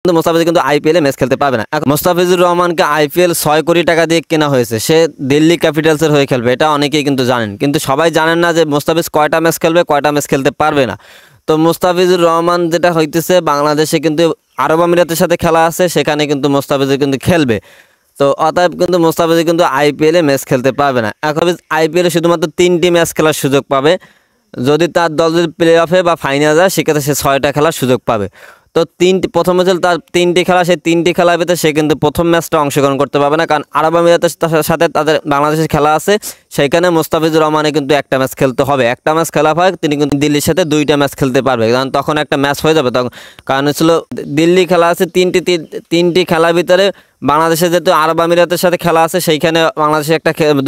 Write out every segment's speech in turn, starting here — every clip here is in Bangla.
কিন্তু মুস্তাফিজ কিন্তু আইপিএলে ম্যাচ খেলতে পারবে না। মুস্তাফিজুর রহমানকে আইপিএল 6 কোটি টাকা দিয়ে কেনা হয়েছে, সে দিল্লি ক্যাপিটালসের হয়ে খেলবে, এটা অনেকেই কিন্তু জানেন, কিন্তু সবাই জানেন না যে মুস্তাফিজ কয়টা ম্যাচ খেলবে, কয়টা ম্যাচ খেলতে পারবে না। তো মুস্তাফিজুর রহমান যেটা হইতেছে, বাংলাদেশে কিন্তু আরব আমিরাতের সাথে খেলা আছে, সেখানে কিন্তু মুস্তাফিজুর কিন্তু খেলবে। তো অতএব কিন্তু মুস্তাফিজ কিন্তু আইপিএলে ম্যাচ খেলতে পারবে না। এখন আইপিএলে শুধুমাত্র 3টি ম্যাচ খেলার সুযোগ পাবে। যদি তার দল যদি প্লে অফে বা ফাইনালে যায়, সেক্ষেত্রে সে 6টা খেলার সুযোগ পাবে। তো প্রথমে যে তার 3টি খেলা, সেই 3টি খেলার ভিতরে সে কিন্তু প্রথম ম্যাচটা অংশগ্রহণ করতে পারবে না, কারণ আরব আমিরাতের সাথে তাদের বাংলাদেশের খেলা আছে। সেইখানে মুস্তাফিজুর রহমানের কিন্তু একটা ম্যাচ খেলতে হবে। একটা ম্যাচ খেলা হয়, তিনি কিন্তু দিল্লির সাথে 2টা ম্যাচ খেলতে পারবে, কারণ তখন একটা ম্যাচ হয়ে যাবে। তখন কারণ ছিল দিল্লি খেলা আছে তিনটি খেলার ভিতরে বাংলাদেশে যেহেতু আরব আমিরাতের সাথে খেলা আছে, সেইখানে বাংলাদেশে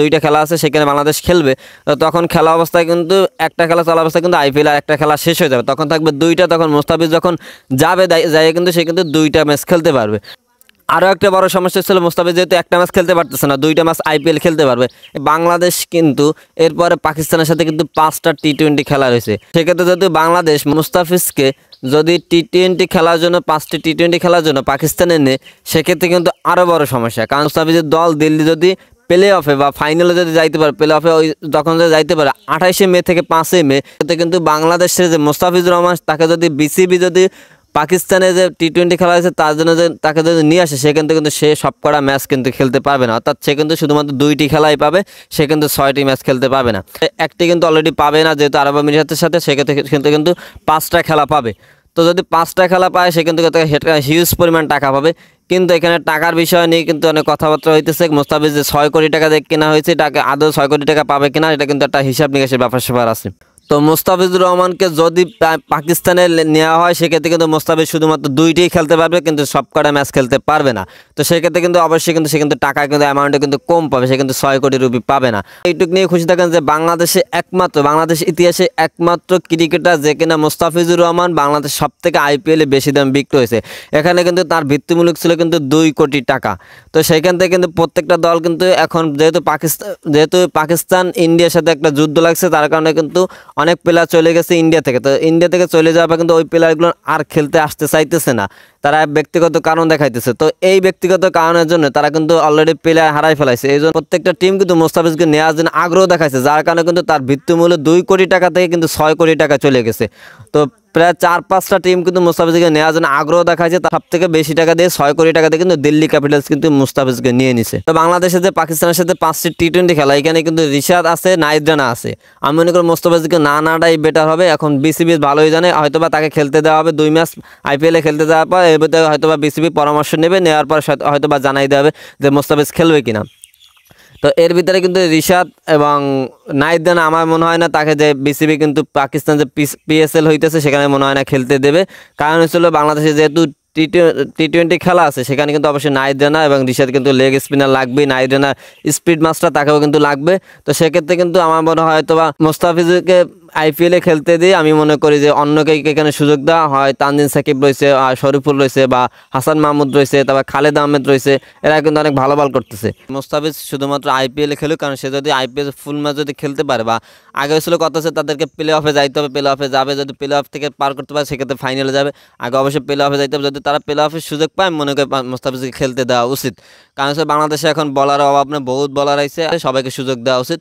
2টা খেলা আছে, সেখানে বাংলাদেশ খেলবে। তো তখন খেলা অবস্থায় কিন্তু একটা খেলা চলা অবস্থায় কিন্তু আইপিএল আর একটা খেলা শেষ হয়ে যাবে, তখন থাকবে 2টা। তখন মুস্তাফিজ যখন যাবে যাই কিন্তু সে কিন্তু 2টা ম্যাচ খেলতে পারবে। আরও একটা বড় সমস্যা ছিল, মুস্তাফিজ যেহেতু একটা ম্যাচ খেলতে পারতেছে না, 2টা ম্যাচ আইপিএল খেলতে পারবে। বাংলাদেশ কিন্তু এরপরে পাকিস্তানের সাথে কিন্তু 5টা টি-20 খেলা রয়েছে। সেক্ষেত্রে যদি বাংলাদেশ মুস্তাফিজকে যদি টি-20 খেলার জন্য 5টি টি-20 খেলার জন্য পাকিস্তানে নেয়, সেক্ষেত্রে কিন্তু আরও বড় সমস্যা। কারণ মুস্তাফিজের দল দিল্লি যদি প্লে অফে বা ফাইনালে যদি যাইতে পারে, প্লে অফে তখন যদি যাইতে পারে 28শে মে থেকে 5ই মে, কিন্তু বাংলাদেশের যে মুস্তাফিজুর রহমান, তাকে যদি বিসিবি যদি পাকিস্তানে যে টি-20 খেলা হয়েছে তার জন্য যে তাকে যদি নিয়ে আসে, সেখান থেকে কিন্তু সে সবকটা ম্যাচ কিন্তু খেলতে পারবে না। অর্থাৎ সে কিন্তু শুধুমাত্র 2টি খেলাই পাবে, সে কিন্তু 6টি ম্যাচ খেলতে পারবে না। একটি কিন্তু অলরেডি পাবে না, যেহেতু আরব আমিরাতের সাথে, সেক্ষেত্রে কিন্তু 5টা খেলা পাবে। তো যদি 5টা খেলা পায়, সে কিন্তু হিউজ পরিমাণ টাকা পাবে। কিন্তু এখানে টাকার বিষয় নিয়ে কিন্তু অনেক কথাবার্তা হইতেছে। মুস্তাফিজ যে 6 কোটি টাকা দিয়ে কেনা হয়েছে, টাকা আদৌ 6 কোটি টাকা পাবে কিনা, এটা কিন্তু একটা হিসাব নিকাশের ব্যাপার আছে। তো মুস্তাফিজুর রহমানকে যদি পাকিস্তানে নেওয়া হয়, সেক্ষেত্রে কিন্তু মুস্তাফিজ শুধুমাত্র 2টিই খেলতে পারবে, কিন্তু সবকটা ম্যাচ খেলতে পারবে না। তো সেক্ষেত্রে কিন্তু অবশ্যই কিন্তু সে কিন্তু টাকা কিন্তু অ্যামাউন্টে কিন্তু কম পাবে, সে কিন্তু 6 কোটি রুপি পাবে না। এইটুক নিয়ে খুশি থাকেন যে বাংলাদেশ ইতিহাসে একমাত্র ক্রিকেটার যে কিনা মুস্তাফিজুর রহমান বাংলাদেশ সবথেকে আইপিএলে বেশি দাম বিক্রি হয়েছে। এখানে কিন্তু তার ভিত্তিমূলক ছিল কিন্তু 2 কোটি টাকা। তো সেইখান থেকে কিন্তু প্রত্যেকটা দল কিন্তু এখন যেহেতু পাকিস্তান ইন্ডিয়ার সাথে একটা যুদ্ধ লাগছে, তার কারণে কিন্তু অনেক প্লেয়ার চলে গেছে ইন্ডিয়া থেকে। তো ইন্ডিয়া থেকে চলে যাওয়ার পর কিন্তু ওই প্লেয়ারগুলো আর খেলতে আসতে চাইতেছে না, তারা ব্যক্তিগত কারণ দেখাইতেছে। তো এই ব্যক্তিগত কারণের জন্য তারা কিন্তু অলরেডি প্লেয়ার হারাই ফেলাইছে। এই জন্য প্রত্যেকটা টিম কিন্তু মুস্তাফিজকে নেওয়ার জন্য আগ্রহ দেখাইছে, যার কারণে কিন্তু তার ভিত্তিমূল্য 2 কোটি টাকা থেকে কিন্তু 6 কোটি টাকা চলে গেছে। তো প্রায় 4-5টা টিম কিন্তু মুস্তাফিজকে নেওয়ার জন্য আগ্রহ দেখাইছে। তার সব থেকে বেশি টাকা দিয়ে 6 কোটি টাকা দিয়ে কিন্তু দিল্লি ক্যাপিটালস কিন্তু মুস্তাফিজকে নিয়ে নিছে। তো বাংলাদেশে যে পাকিস্তানের সাথে 5টি টি-20 খেলা, এখানে কিন্তু রিশাদ আছে, নাহিদ রানা আছে। আমি মনে করি মুস্তাফিজকে না নেওয়াটাই বেটার হবে। এখন বিসিবি ভালোই জানে, হয়তোবা তাকে খেলতে দেওয়া হবে 2 ম্যাচ আইপিএলে খেলতে দেওয়ার পর, এর ভিতরে হয়তোবা বিসিবি পরামর্শ নেবে, নেওয়ার পর হয়তোবা জানাই দেবে যে মুস্তাফিজ খেলবে কিনা। তো এর ভিতরে কিন্তু রিশাদ এবং নাহিদ রানা আমার মনে হয় না তাকে যে বিসিবি কিন্তু পাকিস্তান যে পিএসএল হইতেছে, সেখানে মনে হয় না খেলতে দেবে। কারণ হচ্ছিল বাংলাদেশে যেহেতু টি-20 খেলা আছে, সেখানে কিন্তু অবশ্যই নাহিদ রানা এবং রিশাদ কিন্তু লেগ স্পিনার লাগবেই, নাহিদ রানা স্পিড মাস্টার, তাকেও কিন্তু লাগবে। তো সেক্ষেত্রে কিন্তু আমার মনে হয় হয়তো বা মুস্তাফিজকে আইপিএলে খেলতে দিয়ে আমি মনে করি যে অন্যকে এখানে সুযোগ দেওয়া হয়। তানজিম সাকিব রয়েছে, শরীফুল রয়েছে, বা হাসান মাহমুদ রয়েছে, তারপর খালেদ আহমেদ রয়েছে, এরা কিন্তু অনেক ভালো বল করতেছে। মুস্তাফিজ শুধুমাত্র আইপিএলে খেলুক, কারণ সে যদি আইপিএল ফুল ম্যাচ যদি খেলতে পারে, বা আগে হয়েছিল কথা হচ্ছে তাদেরকে প্লে অফে যাইতে হবে, প্লে অফে যাবে, যদি প্লে অফ থেকে পার করতে পারে সেক্ষেত্রে ফাইনালে যাবে। আগে অবশ্যই প্লে অফে যাইতে হবে, যদি তারা প্লে অফের সুযোগ পায়, মনে করি মুস্তাফিজকে খেলতে দেওয়া উচিত। কারণ বাংলাদেশে এখন বলার অভাব নেই, বহুত বলার আছে, সবাইকে সুযোগ দেওয়া উচিত।